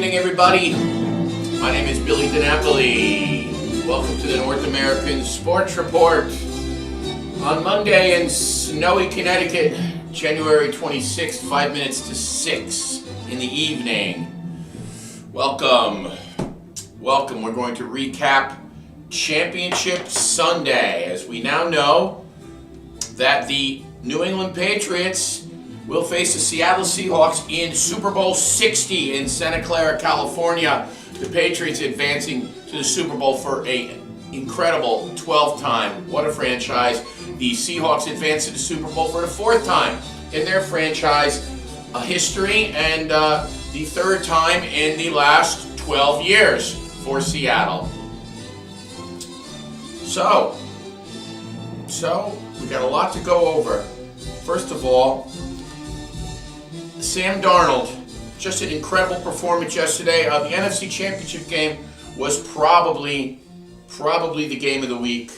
evening, everybody. My name is Billy DiNapoli. Welcome to the North American Sports Report on Monday in snowy Connecticut, January 26th, 5 minutes to 6 in the evening. Welcome. We're going to recap Championship Sunday, as we now know that the New England Patriots will face the Seattle Seahawks in Super Bowl 60 in Santa Clara, California. The Patriots advancing to the Super Bowl for an incredible 12th time. What a franchise. The Seahawks advance to the Super Bowl for the 4th time in their franchise history, and the 3rd time in the last 12 years for Seattle. So we got a lot to go over. First of all, Sam Darnold, just an incredible performance yesterday. The NFC Championship game was probably the game of the week.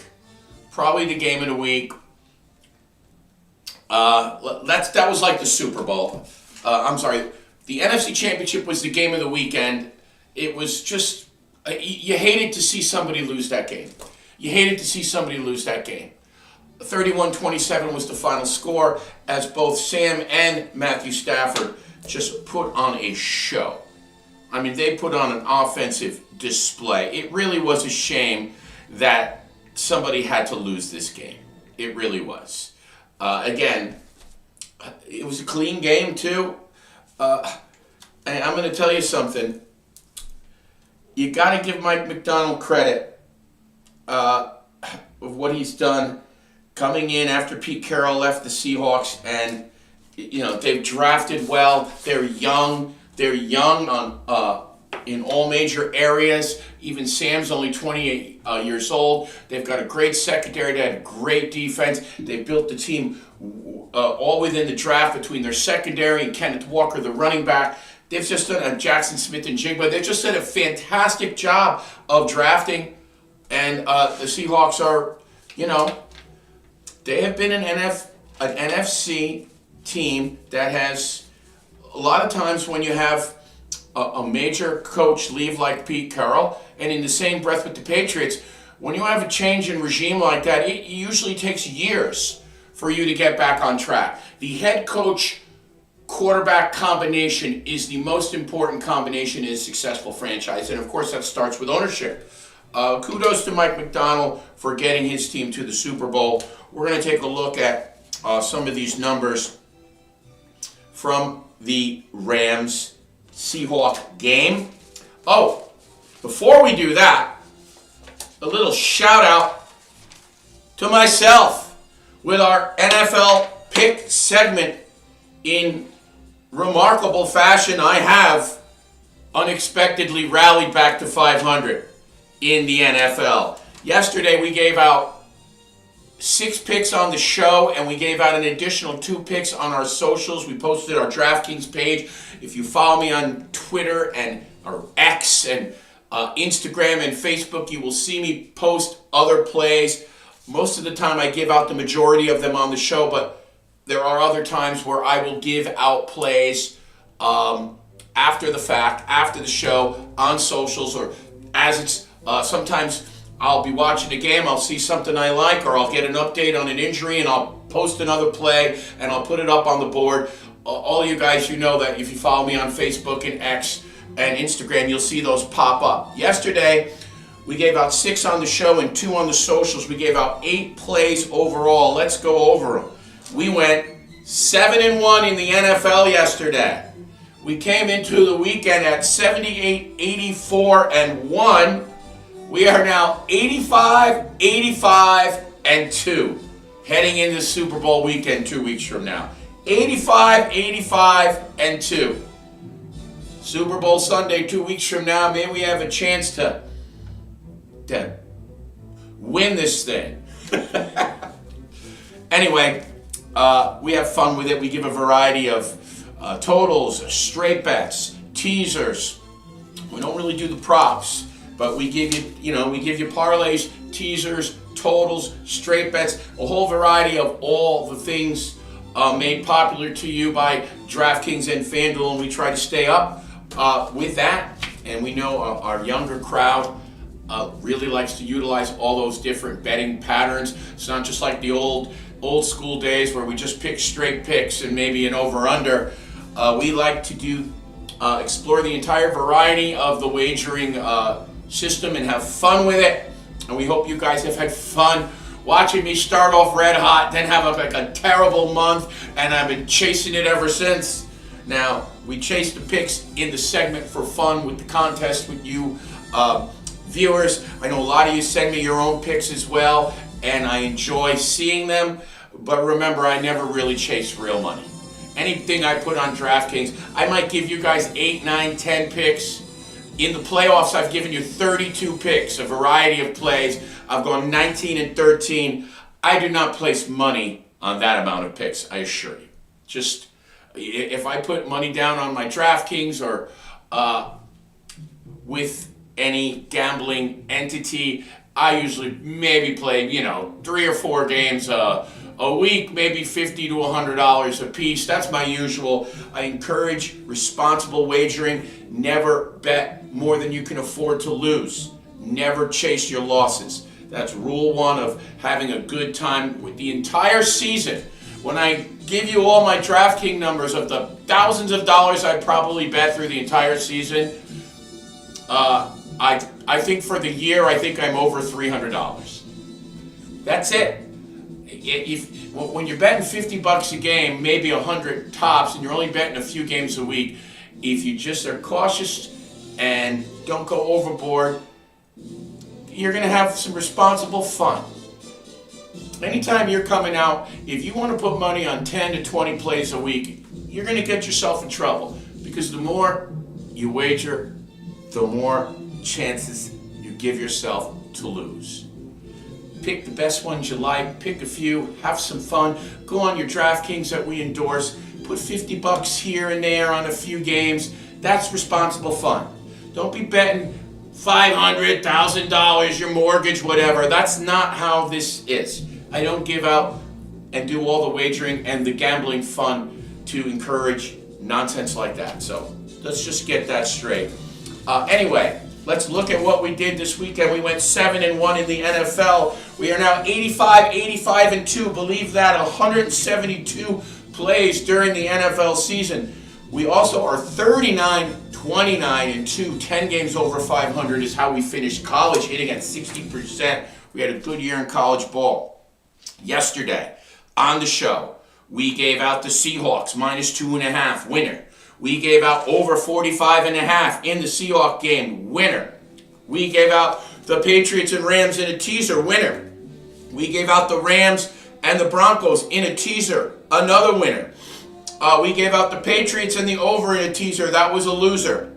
That was like the Super Bowl. The NFC Championship was the game of the weekend. It was just, you hated to see somebody lose that game. 31-27 was the final score, as both Sam and Matthew Stafford just put on a show. I mean, they put on an offensive display. It really was a shame that somebody had to lose this game. It really was. Again, it was a clean game too. And I'm going to tell you something. You got to give Mike Macdonald credit of what he's done coming in after Pete Carroll left the Seahawks, and they've drafted well. They're young on in all major areas. Even Sam's only 28 years old. They've got a great secondary. They have great defense. They built the team all within the draft between their secondary and Kenneth Walker, the running back. They've just done Jackson Smith-Njigba. They've just done a fantastic job of drafting, and the Seahawks are, they have been an NFC team that has, a lot of times when you have a major coach leave like Pete Carroll, and in the same breath with the Patriots, when you have a change in regime like that, it usually takes years for you to get back on track. The head coach quarterback combination is the most important combination in a successful franchise, and of course that starts with ownership. Kudos to Mike Macdonald for getting his team to the Super Bowl. We're going to take a look at some of these numbers from the Rams-Seahawks game. Oh, before we do that, a little shout out to myself with our NFL pick segment. In remarkable fashion, I have unexpectedly rallied back to 500 in the NFL. Yesterday we gave out 6 picks on the show, and we gave out an additional 2 picks on our socials. We posted our DraftKings page. If you follow me on Twitter or X and Instagram and Facebook, you will see me post other plays. Most of the time I give out the majority of them on the show, but there are other times where I will give out plays after the fact, after the show, on socials, or as it's sometimes I'll be watching a game, I'll see something I like, or I'll get an update on an injury, and I'll post another play, and I'll put it up on the board. All you guys, you know that if you follow me on Facebook and X and Instagram, you'll see those pop up. Yesterday, we gave out 6 on the show and 2 on the socials. We gave out 8 plays overall. Let's go over them. We went 7-1 in the NFL yesterday. We came into the weekend at 78-84-1. We are now 85-85-2, heading into Super Bowl weekend 2 weeks from now. 85-85-2. Super Bowl Sunday 2 weeks from now, maybe we have a chance to win this thing. Anyway, we have fun with it. We give a variety of totals, straight bets, teasers. We don't really do the props, but we give you, parlays, teasers, totals, straight bets, a whole variety of all the things made popular to you by DraftKings and FanDuel, and we try to stay up with that. and we know our younger crowd really likes to utilize all those different betting patterns. It's not just like the old school days where we just pick straight picks and maybe an over-under. We like to explore the entire variety of the wagering system and have fun with it. And we hope you guys have had fun watching me start off red hot, then have a terrible month, and I've been chasing it ever since. Now, we chase the picks in the segment for fun with the contest with you viewers. I know a lot of you send me your own picks as well, and I enjoy seeing them. But remember, I never really chase real money. Anything I put on DraftKings, I might give you guys 8, 9, 10 picks. In the playoffs, I've given you 32 picks, a variety of plays. I've gone 19 and 13. I do not place money on that amount of picks, I assure you. Just, if I put money down on my DraftKings or with any gambling entity, I usually maybe play, 3 or 4 games a week, maybe $50 to $100 a piece. That's my usual. I encourage responsible wagering. Never bet more than you can afford to lose. Never chase your losses. That's rule 1 of having a good time with the entire season. When I give you all my DraftKings numbers of the thousands of dollars I probably bet through the entire season, I think for the year, I think I'm over $300. That's it. When you're betting $50 a game, maybe 100 tops, and you're only betting a few games a week, if you just are cautious and don't go overboard, you're going to have some responsible fun. Anytime you're coming out, if you want to put money on 10 to 20 plays a week, you're going to get yourself in trouble, because the more you wager, the more chances you give yourself to lose. Pick the best ones you like, pick a few, have some fun, go on your DraftKings that we endorse, put $50 here and there on a few games. That's responsible fun. Don't be betting $500, $1,000, your mortgage, whatever. That's not how this is. I don't give out and do all the wagering and the gambling fun to encourage nonsense like that. So let's just get that straight. Anyway, let's look at what we did this weekend. We went 7-1 in the NFL. We are now 85-2. Believe that, 172 plays during the NFL season. We also are 39-29-2. 10 games over 500 is how we finished college, hitting at 60%. We had a good year in college ball. Yesterday, on the show, we gave out the Seahawks -2.5, winner. We gave out over 45.5 in the Seahawks game, winner. We gave out the Patriots and Rams in a teaser, winner. We gave out the Rams and the Broncos in a teaser, another winner. We gave out the Patriots and the over in a teaser, that was a loser.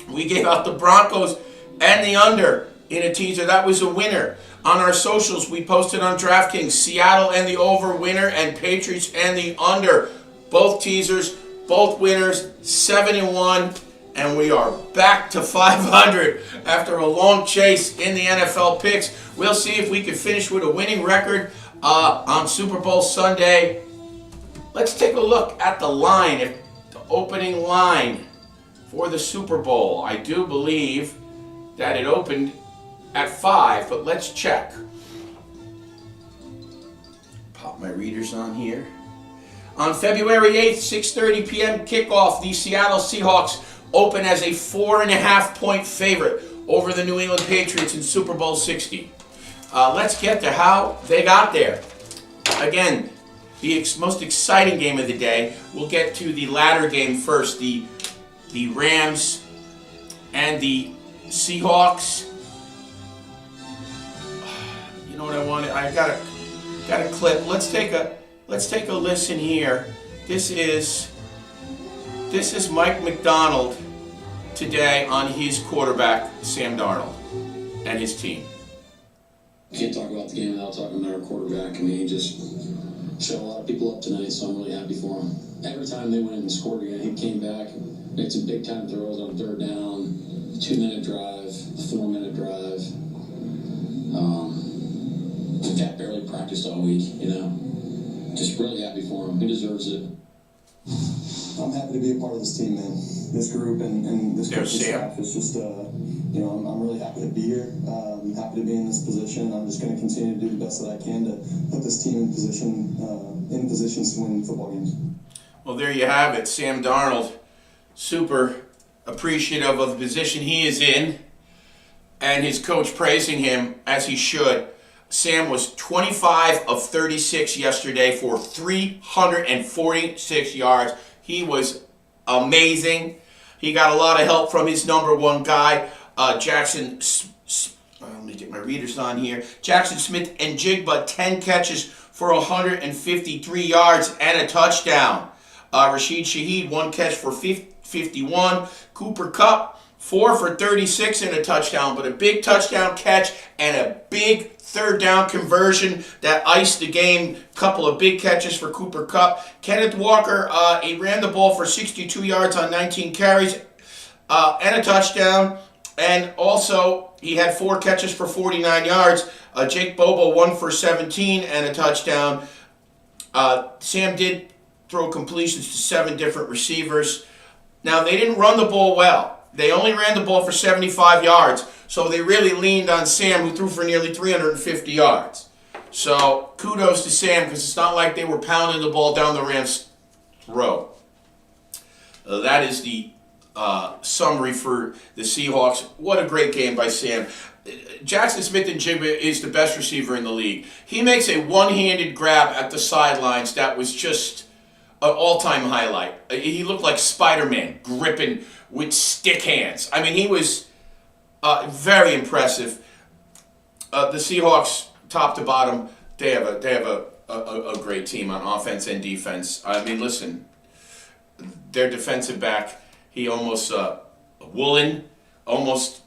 We gave out the Broncos and the under in a teaser, that was a winner. On our socials, we posted on DraftKings, Seattle and the over, winner, and Patriots and the under, both teasers, both winners, 7-1, and we are back to 500 after a long chase in the NFL picks. We'll see if we can finish with a winning record on Super Bowl Sunday. Let's take a look at the line, the opening line for the Super Bowl. I do believe that it opened at 5, but let's check. Pop my readers on here. On February 8th, 6:30 p.m. kickoff, the Seattle Seahawks open as a 4.5-point favorite over the New England Patriots in Super Bowl 60. Let's get to how they got there. Again, the most exciting game of the day. We'll get to the latter game first, the Rams and the Seahawks. You know what I wanted? I got a clip. Let's take a listen here. This is Mike McDonald today on his quarterback, Sam Darnold, and his team. Can't talk about the game without talking about our quarterback. I mean, he just shut a lot of people up tonight, so I'm really happy for him. Every time they went and scored again, he came back, made some big-time throws on 3rd down, 2-minute drive, 4-minute drive. The cat barely practiced all week, Just really happy for him. He deserves it. I'm happy to be a part of this team, man. This group and this There's coaching Sam. staff. It's just, I'm really happy to be here. I'm happy to be in this position. I'm just going to continue to do the best that I can to put this team in positions to win football games. Well, there you have it. Sam Darnold, super appreciative of the position he is in, and his coach praising him as he should. Sam was 25 of 36 yesterday for 346 yards. He was amazing. He got a lot of help from his number one guy, Jackson. Let me get my readers on here. Jackson Smith and Jigba, 10 catches for 153 yards and a touchdown. Rashid Shaheed, 1 catch for 51. Cooper Kupp, 4 for 36 and a touchdown, but a big touchdown catch and a big third down conversion that iced the game. Couple of big catches for Cooper Kupp. Kenneth Walker, he ran the ball for 62 yards on 19 carries and a touchdown. And also, he had 4 catches for 49 yards. Jake Bobo, 1 for 17 and a touchdown. Sam did throw completions to 7 different receivers. Now, they didn't run the ball well. They only ran the ball for 75 yards, so they really leaned on Sam, who threw for nearly 350 yards. So kudos to Sam, because it's not like they were pounding the ball down the Rams' throat. That is the summary for the Seahawks. What a great game by Sam. Jackson Smith-Njigba is the best receiver in the league. He makes a one-handed grab at the sidelines that was just an all-time highlight. He looked like Spider-Man gripping with stick hands. I mean, he was very impressive. The Seahawks, top to bottom, they have a great team on offense and defense. I mean, listen, their defensive back, he almost Woolen almost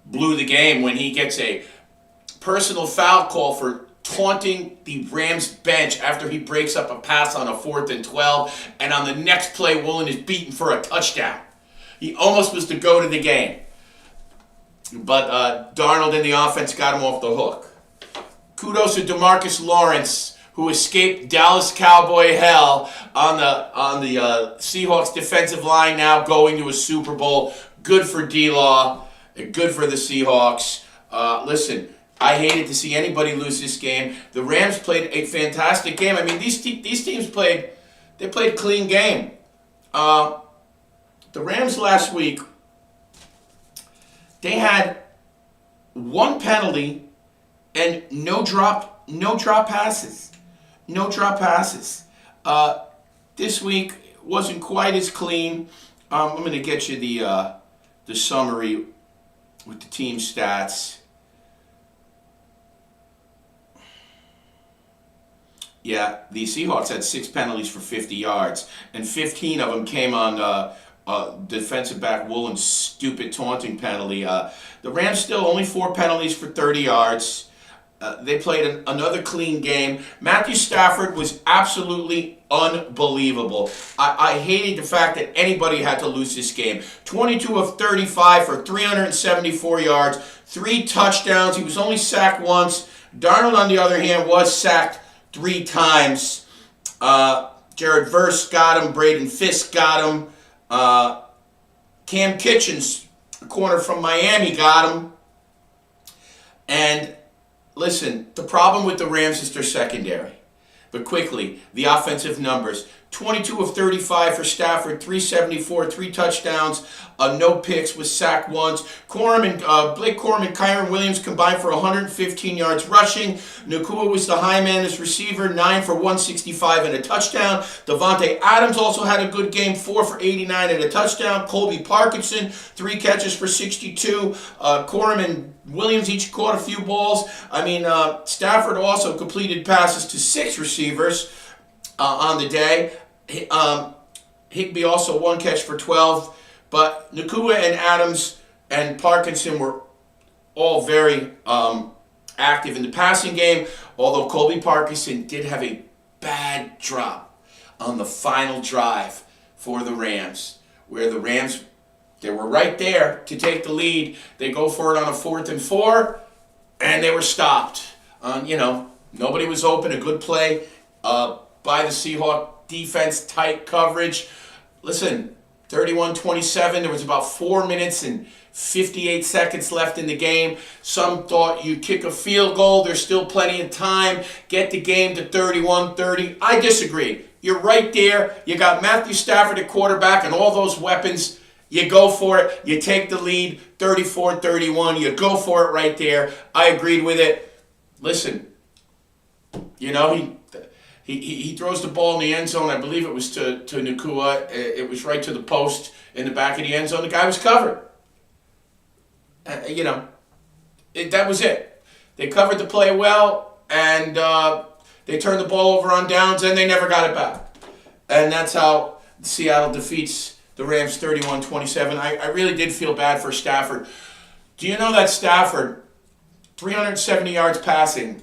blew the game when he gets a personal foul call for taunting the Rams bench after he breaks up a pass on a 4th and 12, and on the next play, Woolen is beaten for a touchdown. He almost was to go to the game. But Darnold and the offense got him off the hook. Kudos to DeMarcus Lawrence, who escaped Dallas Cowboy hell on the Seahawks defensive line, now going to a Super Bowl. Good for D-Law. Good for the Seahawks. Listen, I hated to see anybody lose this game. The Rams played a fantastic game. I mean, these teams played a clean game. The Rams last week, they had 1 penalty and no drop passes. No drop passes. This week wasn't quite as clean. I'm going to get you the summary with the team stats. Yeah, the Seahawks had 6 penalties for 50 yards, and 15 of them came on defensive back Woolen's stupid taunting penalty. The Rams still only 4 penalties for 30 yards. They played another clean game. Matthew Stafford was absolutely unbelievable. I hated the fact that anybody had to lose this game. 22 of 35 for 374 yards, 3 touchdowns. He was only sacked once. Darnold, on the other hand, was sacked 3 times. Jared Verse got him. Braden Fisk got him. Cam Kitchens, a corner from Miami, got him. And listen, the problem with the Rams is their secondary. But quickly, the offensive numbers. 22 of 35 for Stafford, 374, 3 touchdowns, no picks, was sacked once. Blake Corum and Kyron Williams combined for 115 yards rushing. Nacua was the high man as receiver, 9 for 165 and a touchdown. Devontae Adams also had a good game, 4 for 89 and a touchdown. Colby Parkinson, 3 catches for 62. Corum and Williams each caught a few balls. I mean, Stafford also completed passes to 6 receivers on the day. Higbee also 1 catch for 12. But Nacua and Adams and Parkinson were all very active in the passing game, although Colby Parkinson did have a bad drop on the final drive for the Rams, where the Rams, they were right there to take the lead. They go for it on a 4th and 4, and they were stopped. Nobody was open. A good play by the Seahawks defense, tight coverage. listen, 31-27, there was about 4 minutes and 58 seconds left in the game. Some thought you kick a field goal, there's still plenty of time, get the game to 31-30. I disagree. You're right there. You got Matthew Stafford at quarterback and all those weapons. You go for it. You take the lead, 34-31. You go for it right there. I agreed with it. Listen, you know, he throws the ball in the end zone. I believe it was to Nacua. It was right to the post in the back of the end zone. The guy was covered. That was it. They covered the play well, and they turned the ball over on downs, and they never got it back. And that's how Seattle defeats the Rams 31-27. I really did feel bad for Stafford. Do you know that Stafford, 370 yards passing,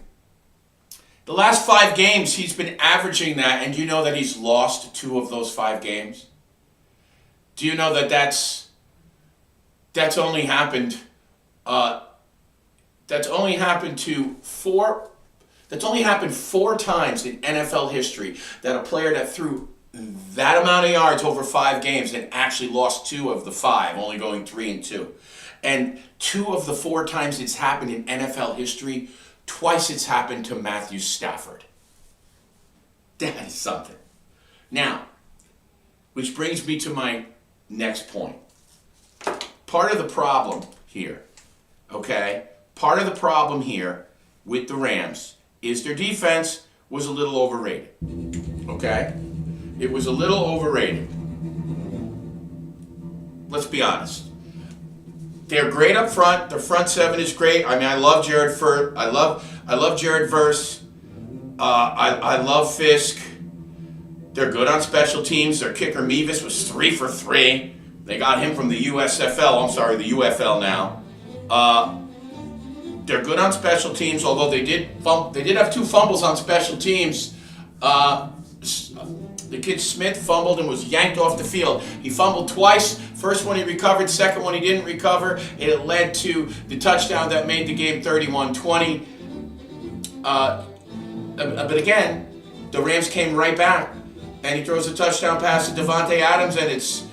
the last 5 games he's been averaging that, and do you know that he's lost 2 of those 5 games? Do you know that that's only happened That's only happened 4 times in NFL history that a player that threw that amount of yards over 5 games and actually lost 2 of the 5, only going 3-2. And 2 of the 4 times it's happened in NFL history, twice it's happened to Matthew Stafford. That is something. Now, which brings me to my next point. Part of the problem here, part of the problem here with the Rams is their defense was a little overrated. It was a little overrated. Let's be honest. They're great up front. Their front 7 is great. I mean, I love Jared Verse. I love Fisk. They're good on special teams. Their kicker Mevis was 3 for 3. They got him from the the UFL now. They're good on special teams, although they did have 2 fumbles on special teams. The kid Smith fumbled and was yanked off the field. He fumbled twice. First one he recovered, second one he didn't recover. It led to the touchdown that made the game 31-20. But again, the Rams came right back. And he throws a touchdown pass to Davante Adams, and it's,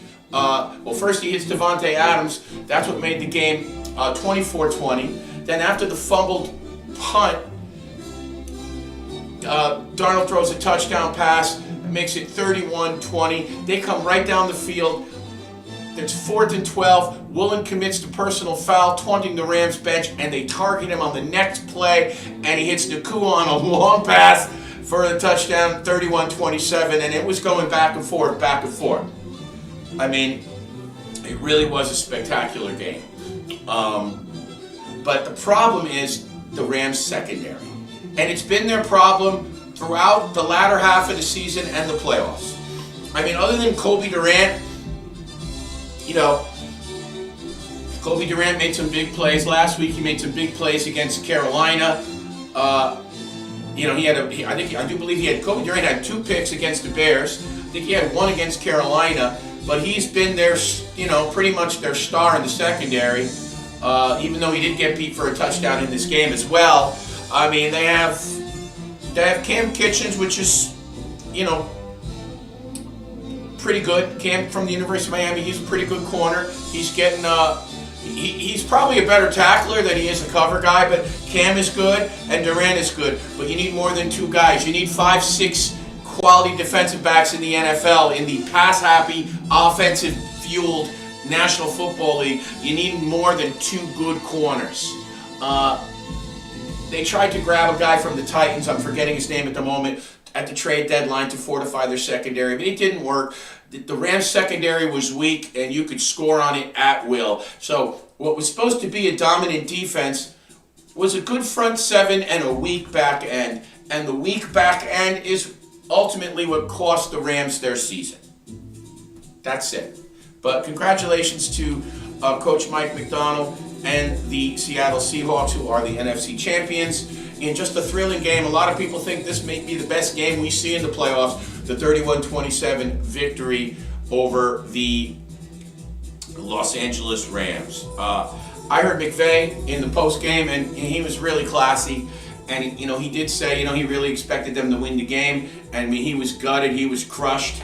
first he hits Davante Adams. That's what made the game 24-20. Then after the fumbled punt, Darnold throws a touchdown pass, makes it 31-20. They come right down the field. It's 4th and 12. Woolen commits the personal foul, taunting the Rams bench, and they target him on the next play, and he hits Nacua on a long pass for the touchdown, 31-27, and it was going back and forth. I mean, it really was a spectacular game. But the problem is the Rams secondary. And it's been their problem throughout the latter half of the season and the playoffs. I mean, other than Kobe Durant, Kobe Durant made some big plays last week. He made some big plays against Carolina. Kobe Durant had 2 picks against the Bears. I think he had 1 against Carolina, but he's been their, pretty much their star in the secondary, even though he did get beat for a touchdown in this game as well. I mean, they have Cam Kitchens, which is, pretty good. Cam from the University of Miami, he's a pretty good corner. He's getting, he's probably a better tackler than he is a cover guy, but Cam is good and Durant is good. But you need more than 2 guys. You need 5, 6 quality defensive backs in the NFL, in the pass-happy, offensive-fueled National Football League. You need more than 2 good corners. They tried to grab a guy from the Titans, I'm forgetting his name at the moment, at the trade deadline to fortify their secondary, but it didn't work. The Rams secondary was weak, and you could score on it at will. So what was supposed to be a dominant defense was a good front 7 and a weak back end. And the weak back end is ultimately what cost the Rams their season. That's it. But congratulations to Coach Mike Macdonald and the Seattle Seahawks, who are the NFC champions. In just a thrilling game, a lot of people think this may be the best game we see in the playoffs, the 31-27 victory over the Los Angeles Rams. I heard McVay in the post-game, and he was really classy. And, he did say, he really expected them to win the game. And I mean, he was gutted, he was crushed.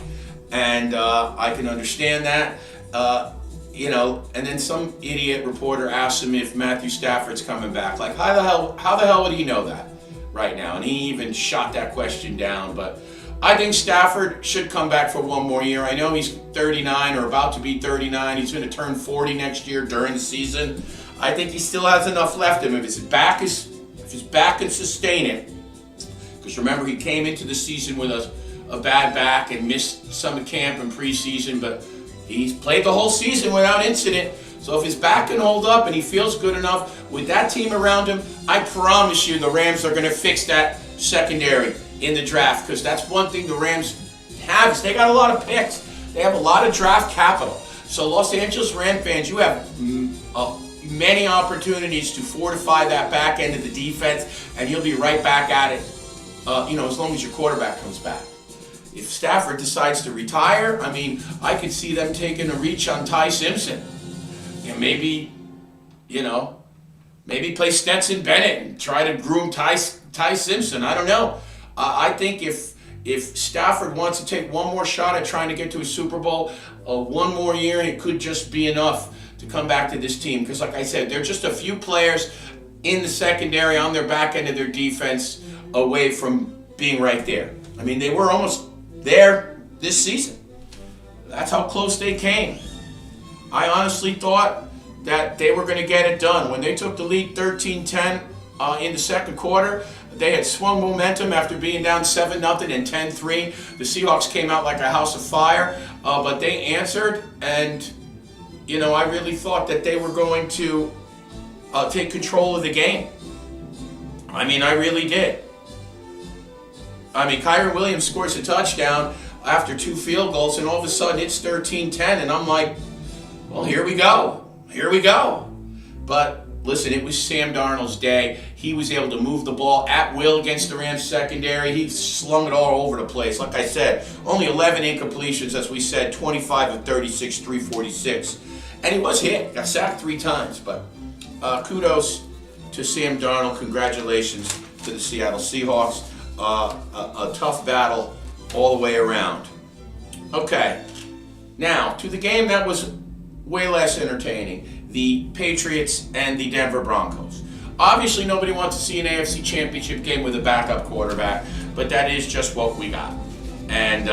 and I can understand that. And then some idiot reporter asked him if Matthew Stafford's coming back. Like, how the hell would he know that right now? And he even shot that question down. But I think Stafford should come back for one more year. I know he's 39 or about to be 39. He's going to turn 40 next year during the season. I think he still has enough left in him. If his back can sustain it, because remember, he came into the season with a bad back and missed some of camp and preseason, but he's played the whole season without incident. So if his back can hold up and he feels good enough with that team around him, I promise you the Rams are going to fix that secondary in the draft, because that's one thing the Rams have is they got a lot of picks. They have a lot of draft capital. So Los Angeles Ram fans, you have many opportunities to fortify that back end of the defense, and you'll be right back at it, as long as your quarterback comes back. If Stafford decides to retire, I could see them taking a reach on Ty Simpson. And maybe play Stetson Bennett and try to groom Ty Simpson. I don't know. I think if Stafford wants to take one more shot at trying to get to a Super Bowl, one more year, it could just be enough to come back to this team. Because like I said, they're just a few players in the secondary on their back end of their defense away from being right there. They were almost there this season. That's how close they came. I honestly thought that they were going to get it done. When they took the lead 13-10 in the second quarter, they had swung momentum after being down 7-0 and 10-3. The Seahawks came out like a house of fire, but they answered, and I really thought that they were going to take control of the game. I really did. Kyren Williams scores a touchdown after 2 field goals, and all of a sudden it's 13-10, and I'm like, well, here we go. But listen, it was Sam Darnold's day. He was able to move the ball at will against the Rams secondary. He slung it all over the place. Like I said, only 11 incompletions, as we said, 25 of 36, 346. And he was hit, got sacked 3 times. But kudos to Sam Darnold. Congratulations to the Seattle Seahawks. A tough battle all the way around. Okay, now to the game that was way less entertaining, the Patriots and the Denver Broncos. Obviously, nobody wants to see an AFC Championship game with a backup quarterback, but that is just what we got. And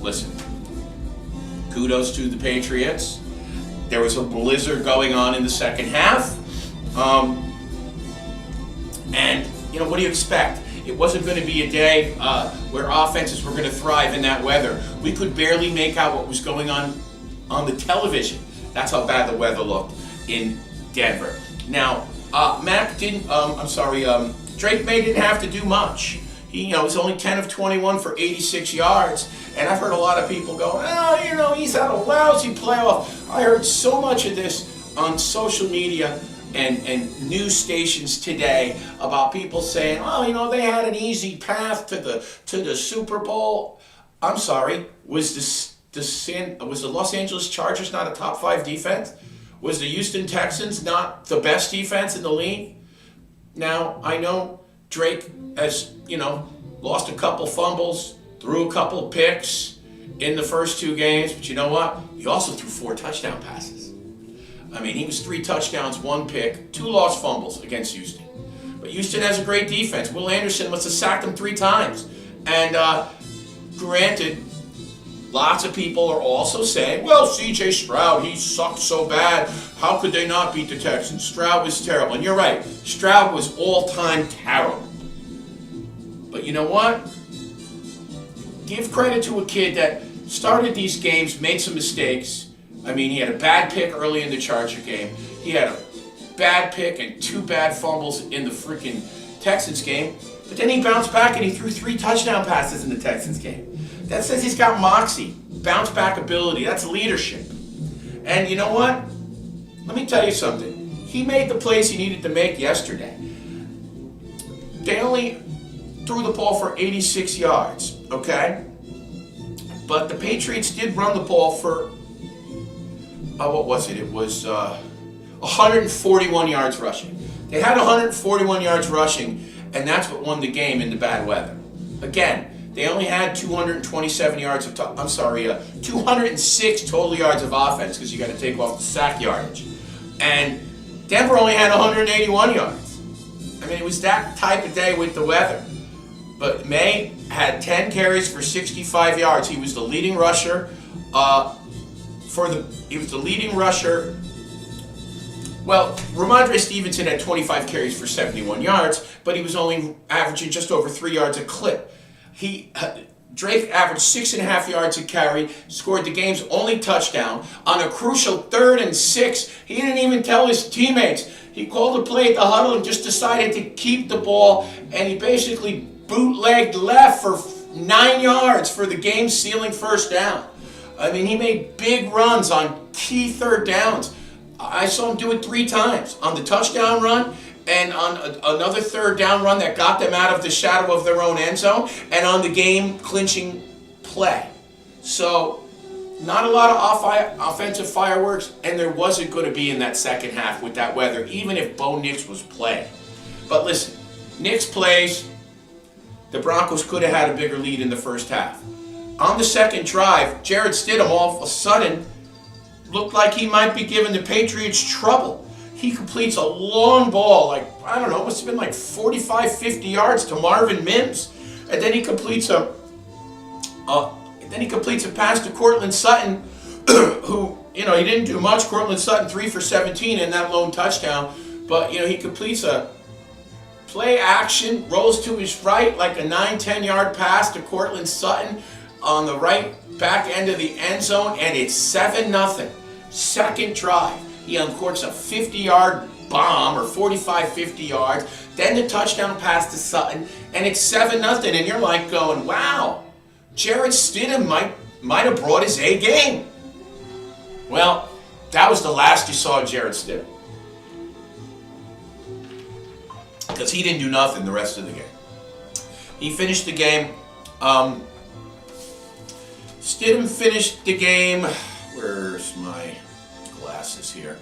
listen, kudos to the Patriots. There was a blizzard going on in the second half. And, what do you expect? It wasn't going to be a day where offenses were going to thrive in that weather. We could barely make out what was going on the television. That's how bad the weather looked in Denver. Now, Drake May didn't have to do much. He, was only 10 of 21 for 86 yards. And I've heard a lot of people go, he's had a lousy playoff. I heard so much of this on social media and news stations today about people saying, they had an easy path to the Super Bowl. I'm sorry, was the Los Angeles Chargers not a top 5 defense? Was the Houston Texans not the best defense in the league? Now, I know Drake has, lost a couple fumbles, threw a couple picks in the first 2 games, but you know what? He also threw 4 touchdown passes. He was 3 touchdowns, 1 pick, 2 lost fumbles against Houston. But Houston has a great defense. Will Anderson must have sacked him 3 times. And granted, lots of people are also saying, well, C.J. Stroud, he sucked so bad. How could they not beat the Texans? Stroud was terrible. And you're right, Stroud was all-time terrible. But you know what? Give credit to a kid that started these games, made some mistakes. He had a bad pick early in the Charger game. He had a bad pick and 2 bad fumbles in the freaking Texans game. But then he bounced back and he threw 3 touchdown passes in the Texans game. That says he's got moxie, bounce back ability. That's leadership. And you know what? Let me tell you something. He made the plays he needed to make yesterday. They only threw the ball for 86 yards, okay? But the Patriots did run the ball for, what was it? It was 141 yards rushing. They had 141 yards rushing, and that's what won the game in the bad weather. Again, They only had 227 yards of 206 total yards of offense, because you got to take off the sack yardage. And Denver only had 181 yards. I mean, it was that type of day with the weather. But May had 10 carries for 65 yards. He was the leading rusher. He was the leading rusher. Well, Ramondre Stevenson had 25 carries for 71 yards, but he was only averaging just over 3 yards a clip. Drake averaged 6.5 yards a carry, scored the game's only touchdown. On a crucial 3rd and 6, he didn't even tell his teammates. He called a play at the huddle and just decided to keep the ball, and he basically bootlegged left for 9 yards for the game-sealing first down. I mean, he made big runs on key 3rd downs. I saw him do it 3 times, on the touchdown run, and on another 3rd down run that got them out of the shadow of their own end zone, and on the game-clinching play. So, not a lot of offensive fireworks, and there wasn't going to be in that second half with that weather, even if Bo Nix was playing. But listen, Nix plays. The Broncos could have had a bigger lead in the first half. On the second drive, Jarrett Stidham all of a sudden looked like he might be giving the Patriots trouble. He completes a long ball, like, I don't know, it must have been like 45, 50 yards to Marvin Mims. And then he completes a pass to Courtland Sutton, who, he didn't do much. Courtland Sutton 3 for 17 in that lone touchdown. But, he completes a play action, rolls to his right like a 9-10 yard pass to Courtland Sutton on the right back end of the end zone, and it's 7-0. Second drive, he uncorks a 50-yard bomb, or 45, 50 yards. Then the touchdown pass to Sutton, and it's 7-0. And you're like going, wow, Jarrett Stidham might have brought his A game. Well, that was the last you saw of Jarrett Stidham, because he didn't do nothing the rest of the game. He finished the game. Stidham finished the game. Where's my glasses here?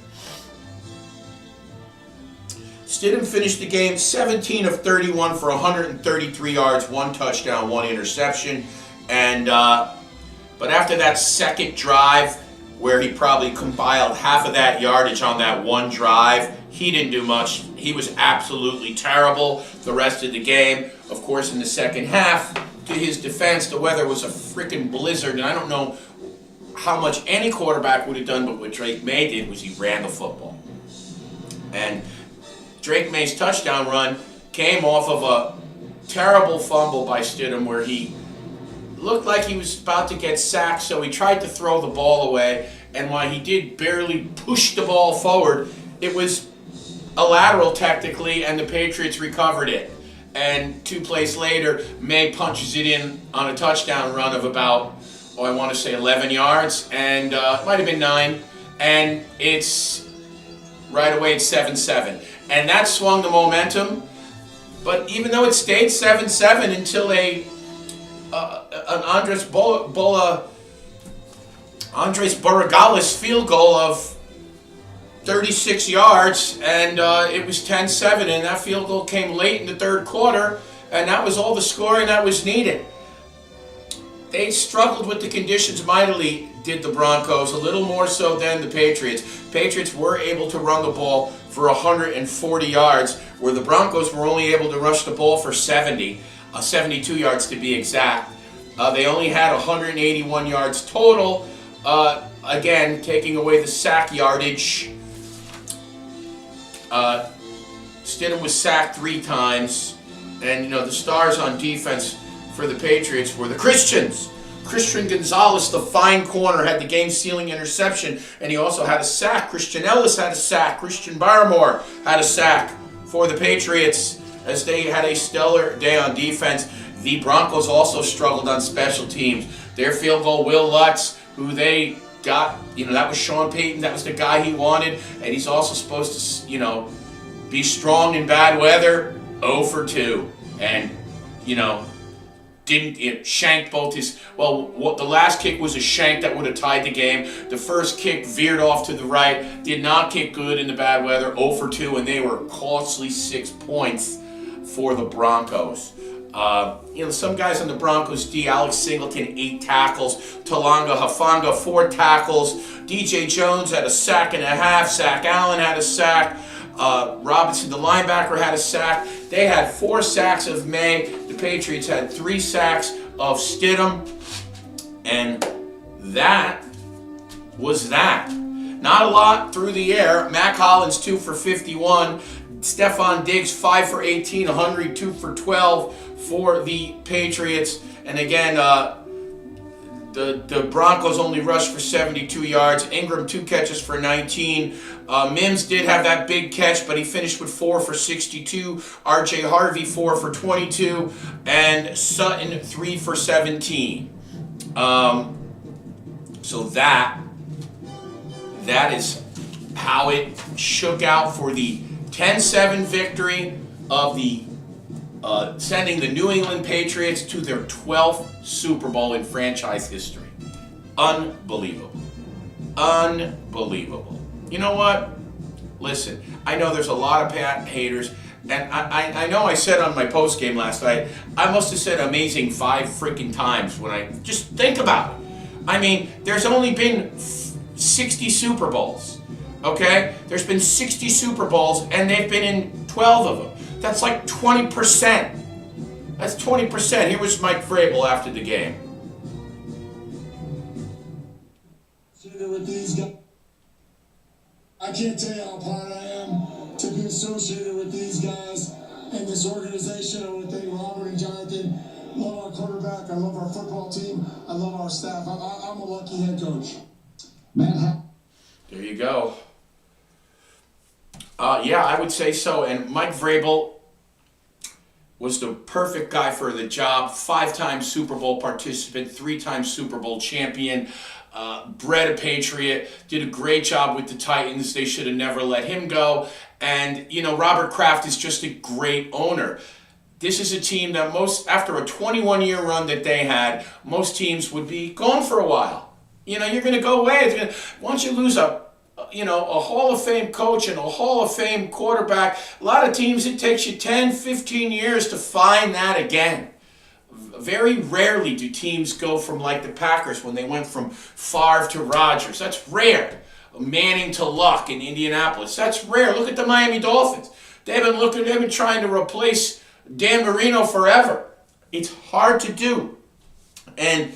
Stidham finished the game 17 of 31 for 133 yards, 1 touchdown, 1 interception. And but after that second drive, where he probably compiled half of that yardage on that one drive, he didn't do much. He was absolutely terrible the rest of the game. Of course, in the second half, to his defense, the weather was a freaking blizzard, and I don't know how much any quarterback would have done, but what Drake May did was he ran the football. And Drake May's touchdown run came off of a terrible fumble by Stidham, where he looked like he was about to get sacked, so he tried to throw the ball away, and while he did barely push the ball forward, it was a lateral technically, and the Patriots recovered it. And 2 plays later, May punches it in on a touchdown run of about, I want to say 11 yards, and it might have been 9, and it's right away it's 7-7. And that swung the momentum, but even though it stayed 7-7 until an Andres Borregales field goal of 36 yards, and it was 10-7, and that field goal came late in the third quarter, and that was all the scoring that was needed. They struggled with the conditions mightily, did the Broncos, a little more so than the Patriots. Patriots were able to run the ball for 140 yards, where the Broncos were only able to rush the ball for 72 yards to be exact. They only had 181 yards total, again, taking away the sack yardage. Stidham was sacked 3 times, and the stars on defense for the Patriots were the Christians. Christian Gonzalez, the fine corner, had the game-sealing interception, and he also had a sack. Christian Ellis had a sack. Christian Barmore had a sack for the Patriots, as they had a stellar day on defense. The Broncos also struggled on special teams. Their field goal, Will Lutz, who they got, that was Sean Payton, that was the guy he wanted, and he's also supposed to, be strong in bad weather. 0 for 2, and shanked both his. The last kick was a shank that would have tied the game. The first kick veered off to the right, did not kick good in the bad weather. 0 for 2, and they were costly 6 points for the Broncos. Some guys on the Broncos D, Alex Singleton, 8 tackles. Talanga Hafanga, 4 tackles. DJ Jones had a sack and a half. Zach Allen had a sack. Robinson, the linebacker, had a sack. They had 4 sacks of May. The Patriots had 3 sacks of Stidham. And that was that. Not a lot through the air. Mac Hollins, 2 for 51. Stephon Diggs, 5 for 18. Henry, 2 for 12 for the Patriots. And again, the Broncos only rushed for 72 yards. Ingram, 2 catches for 19. Mims did have that big catch, but he finished with 4 for 62. RJ Harvey, 4 for 22. And Sutton, 3 for 17. So that is how it shook out for the 10-7 victory of the sending the New England Patriots to their 12th Super Bowl in franchise history. Unbelievable. Unbelievable. You know what? Listen, I know there's a lot of Pat haters, and I know I said on my post game last night, I must have said amazing 5 freaking times when I just think about it. I mean, there's only been 60 Super Bowls, okay? There's been 60 Super Bowls, and they've been in 12 of them. That's like 20%. That's 20%. Here was Mike Vrabel after the game. With these guys, I can't tell you how proud I am to be associated with these guys and this organization. I want to thank Robert and Jonathan. Love our quarterback. I love our football team. I love our staff. I'm a lucky head coach. Man, there you go. Yeah, I would say so. And Mike Vrabel was the perfect guy for the job. 5-time Super Bowl participant, 3-time Super Bowl champion, bred a Patriot, did a great job with the Titans. They should have never let him go. And, Robert Kraft is just a great owner. This is a team that after a 21-year run that they had, most teams would be gone for a while. You're going to go away. Once you lose a Hall of Fame coach and a Hall of Fame quarterback, a lot of teams, it takes you 10, 15 years to find that again. Very rarely do teams go from like the Packers when they went from Favre to Rodgers. That's rare. Manning to Luck in Indianapolis. That's rare. Look at the Miami Dolphins. They've been trying to replace Dan Marino forever. It's hard to do. And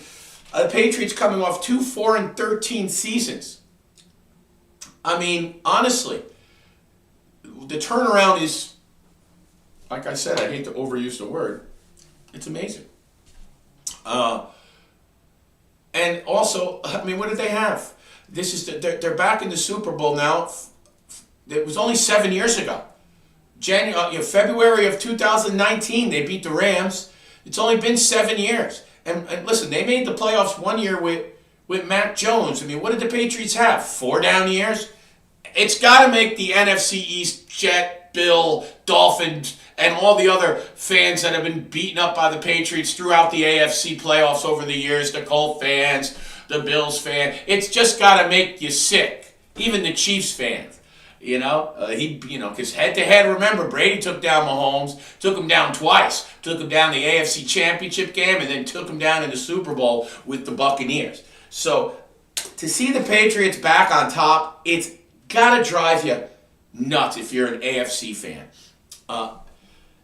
the Patriots coming off 2 4-13 seasons. I mean, honestly, the turnaround is, like I said, I hate to overuse the word, it's amazing. And also, I mean, what did they have? They're back in the Super Bowl now. It was only 7 years ago. February of 2019, they beat the Rams. It's only been 7 years. And listen, they made the playoffs 1 year with Mac Jones. I mean, what did the Patriots have? 4 down years? It's got to make the NFC East, Jet, Bill, Dolphins, and all the other fans that have been beaten up by the Patriots throughout the AFC playoffs over the years, the Colts fans, the Bills fans. It's just got to make you sick. Even the Chiefs fans. Because head-to-head, remember, Brady took down Mahomes, took him down twice. Took him down the AFC Championship game and then took him down in the Super Bowl with the Buccaneers. So, to see the Patriots back on top, it's got to drive you nuts if you're an AFC fan.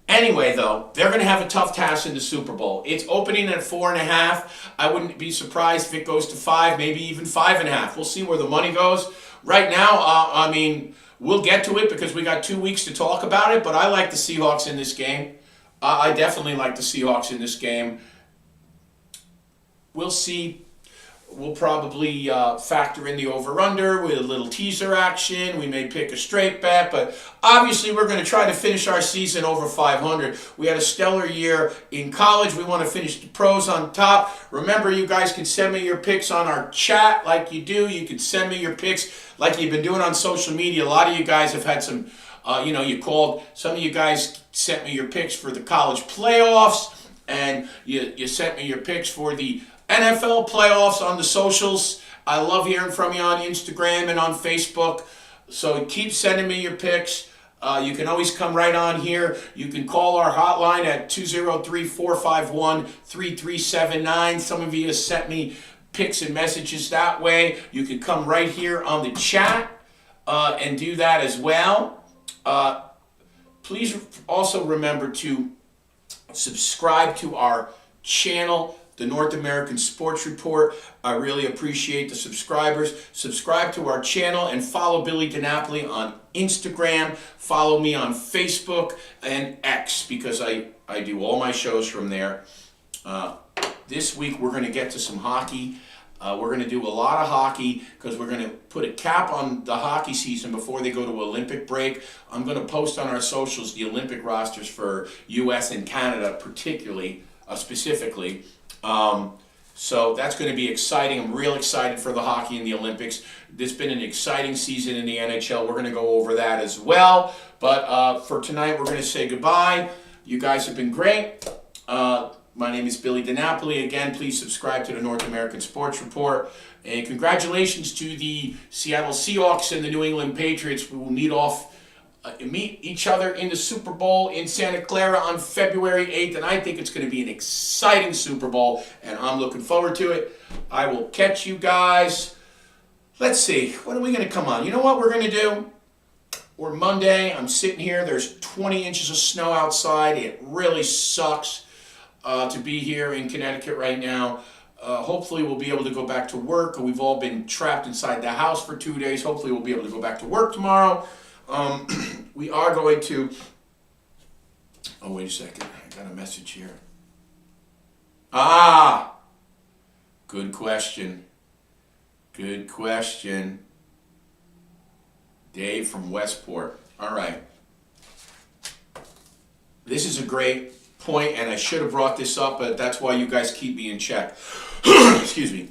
Anyway, though, they're going to have a tough task in the Super Bowl. It's opening at 4.5. I wouldn't be surprised if it goes to 5, maybe even 5.5. We'll see where the money goes. Right now, we'll get to it because we got 2 weeks to talk about it, but I like the Seahawks in this game. I definitely like the Seahawks in this game. We'll see. We'll probably factor in the over-under with a little teaser action. We may pick a straight bet, but obviously we're going to try to finish our season over 500. We had a stellar year in college. We want to finish the pros on top. Remember, you guys can send me your picks on our chat like you do. You can send me your picks like you've been doing on social media. A lot of you guys have had some, you called. Some of you guys sent me your picks for the college playoffs, and you sent me your picks for the NFL playoffs on the socials. I love hearing from you on Instagram and on Facebook. So keep sending me your picks. You can always come right on here. You can call our hotline at 203-451-3379. Some of you have sent me pics and messages that way. You can come right here on the chat and do that as well. Please also remember to subscribe to our channel, the North American Sports Report. I really appreciate the subscribers. Subscribe to our channel and follow Billy DiNapoli on Instagram. Follow me on Facebook and X, because I do all my shows from there. This week we're going to get to some hockey. We're going to do a lot of hockey because we're going to put a cap on the hockey season before they go to Olympic break. I'm going to post on our socials the Olympic rosters for U.S. and Canada specifically. So that's going to be exciting. I'm real excited for the hockey in the Olympics. It's been an exciting season in the NHL. We're going to go over that as well. But for tonight, we're going to say goodbye. You guys have been great. My name is Billy DiNapoli. Again, please subscribe to the North American Sports Report. And congratulations to the Seattle Seahawks and the New England Patriots. We will meet each other in the Super Bowl in Santa Clara on February 8th. And I think it's going to be an exciting Super Bowl. And I'm looking forward to it. I will catch you guys. Let's see. When are we going to come on? You know what we're going to do? We're Monday. I'm sitting here. There's 20 inches of snow outside. It really sucks to be here in Connecticut right now. Hopefully we'll be able to go back to work. We've all been trapped inside the house for 2 days. Hopefully we'll be able to go back to work tomorrow. We are going to... Oh, wait a second. I got a message here. Good question. Good question. Dave from Westport. All right. This is a great point, and I should have brought this up, but that's why you guys keep me in check. Excuse me.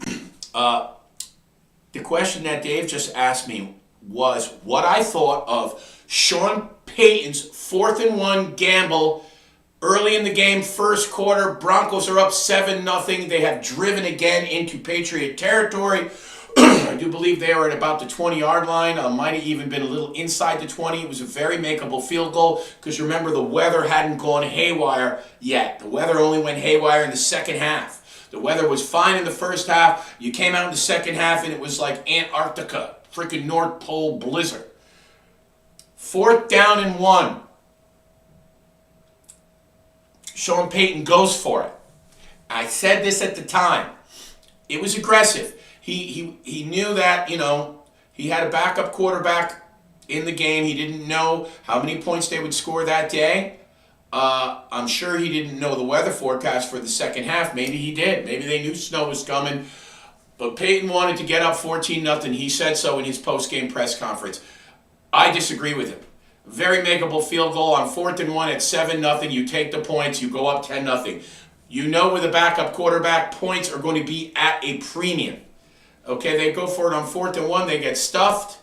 The question that Dave just asked me was what I thought of Sean Payton's 4th-and-1 gamble early in the game, first quarter. Broncos are up 7-0. They have driven again into Patriot territory. I do believe they are at about the 20-yard line. Might have even been a little inside the 20. It was a very makeable field goal because remember the weather hadn't gone haywire yet. The weather only went haywire in the second half. The weather was fine in the first half. You came out in the second half and it was like Antarctica, freaking North Pole blizzard. 4th down and 1. Sean Payton goes for it. I said this at the time. It was aggressive. He knew that, he had a backup quarterback in the game. He didn't know how many points they would score that day. I'm sure he didn't know the weather forecast for the second half. Maybe he did. Maybe they knew snow was coming. But Payton wanted to get up 14-0. He said so in his post-game press conference. I disagree with him. Very makeable field goal on 4th and 1 at 7-0. You take the points. You go up 10-0. You know with a backup quarterback, points are going to be at a premium. Okay, they go for it on 4th and 1. They get stuffed.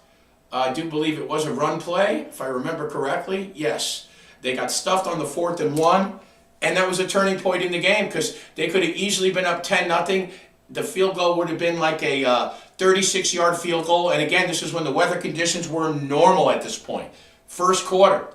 I do believe it was a run play, if I remember correctly. Yes, they got stuffed on the 4th and 1, and that was a turning point in the game because they could have easily been up 10-0. The field goal would have been like a 36-yard field goal. And again, this is when the weather conditions were normal at this point. First quarter,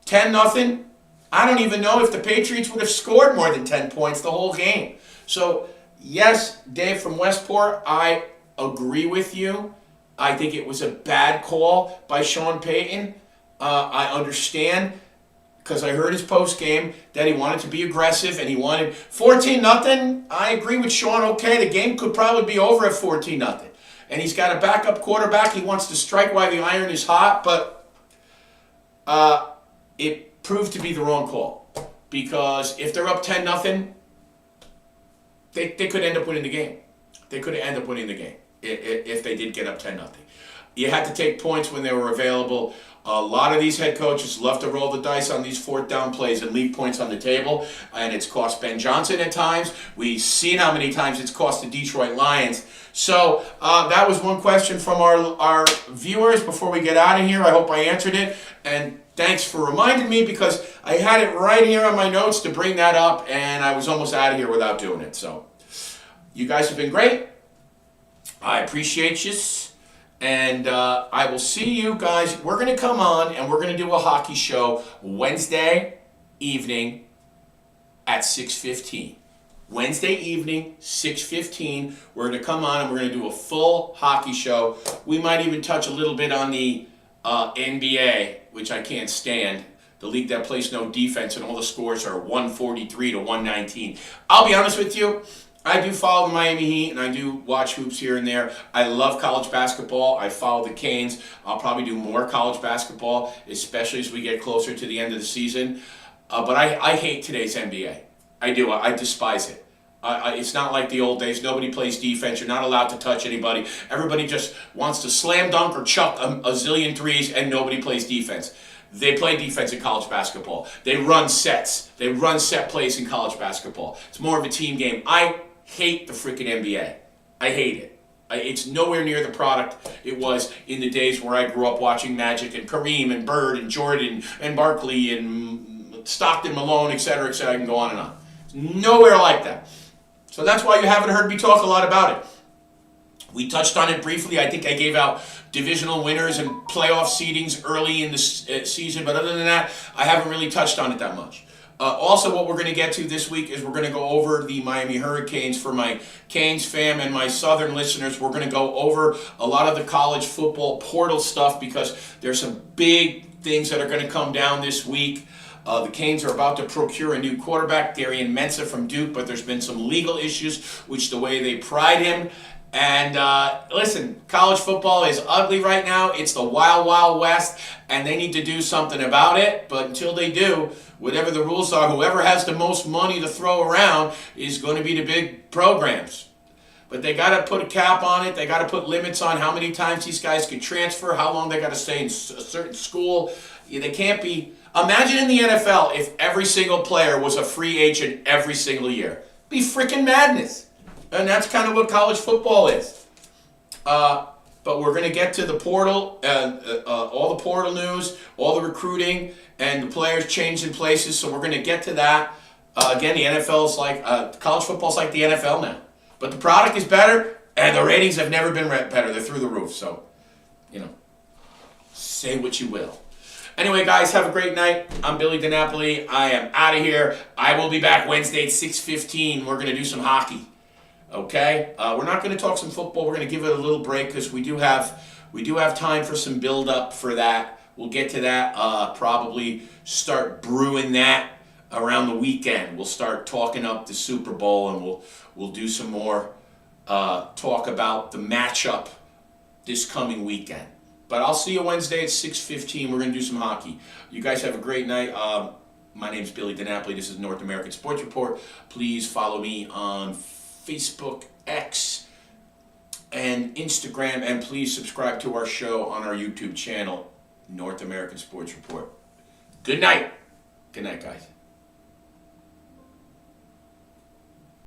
10-0. I don't even know if the Patriots would have scored more than 10 points the whole game. So, yes, Dave from Westport, I agree with you. I think it was a bad call by Sean Payton. I understand because I heard his post game that he wanted to be aggressive and he wanted 14-0. I agree with Sean. Okay, the game could probably be over at 14-0. And he's got a backup quarterback. He wants to strike while the iron is hot, but it proved to be the wrong call because if they're up 10-0, they could end up winning the game. They could end up winning the game if they did get up 10-0. You had to take points when they were available. A lot of these head coaches love to roll the dice on these 4th down plays and leave points on the table, and it's cost Ben Johnson at times. We've seen how many times it's cost the Detroit Lions. So that was one question from our viewers before we get out of here. I hope I answered it, and thanks for reminding me because I had it right here on my notes to bring that up, and I was almost out of here without doing it. So you guys have been great. I appreciate you. And I will see you guys. We're going to come on and we're going to do a hockey show Wednesday evening at 6:15. Wednesday evening, 6:15. We're going to come on and we're going to do a full hockey show. We might even touch a little bit on the NBA, which I can't stand. The league that plays no defense and all the scores are 143 to 119. I'll be honest with you. I do follow the Miami Heat and I do watch hoops here and there. I love college basketball. I follow the Canes. I'll probably do more college basketball, especially as we get closer to the end of the season. But I hate today's NBA. I do. I despise it. It's not like the old days. Nobody plays defense. You're not allowed to touch anybody. Everybody just wants to slam dunk or chuck a zillion threes and nobody plays defense. They play defense in college basketball. They run sets. They run set plays in college basketball. It's more of a team game. I hate the freaking NBA. I hate it. It's nowhere near the product it was in the days where I grew up watching Magic and Kareem and Bird and Jordan and Barkley and Stockton, Malone, etc., etc. I can go on and on. It's nowhere like that. So that's why you haven't heard me talk a lot about it. We touched on it briefly. I think I gave out divisional winners and playoff seedings early in the season, but other than that, I haven't really touched on it that much. Also, what we're going to get to this week is we're going to go over the Miami Hurricanes. For my Canes fam and my Southern listeners, we're going to go over a lot of the college football portal stuff because there's some big things that are going to come down this week. The Canes are about to procure a new quarterback, Darian Mensah from Duke, but there's been some legal issues, which the way they pried him. And listen, college football is ugly right now. It's the wild, wild west, and they need to do something about it. But until they do, whatever the rules are, whoever has the most money to throw around is going to be the big programs. But they got to put a cap on it. They got to put limits on how many times these guys can transfer, how long they got to stay in a certain school. They can't be. Imagine in the NFL if every single player was a free agent every single year. It'd be freaking madness. And that's kind of what college football is. But we're going to get to the portal, all the portal news, all the recruiting, and the players changing places. So we're going to get to that. Again, the NFL is like, college football is like the NFL now. But the product is better, and the ratings have never been better. They're through the roof. So, say what you will. Anyway, guys, have a great night. I'm Billy DiNapoli. I am out of here. I will be back Wednesday at 6:15. We're going to do some hockey. Okay? We're not going to talk some football. We're going to give it a little break because we do have time for some build-up for that. We'll get to that. Probably start brewing that around the weekend. We'll start talking up the Super Bowl, and we'll do some more talk about the matchup this coming weekend. But I'll see you Wednesday at 6:15. We're going to do some hockey. You guys have a great night. My name's Billy DiNapoli. This is North American Sports Report. Please follow me on Facebook, X, and Instagram. And please subscribe to our show on our YouTube channel, North American Sports Report. Good night. Good night, guys.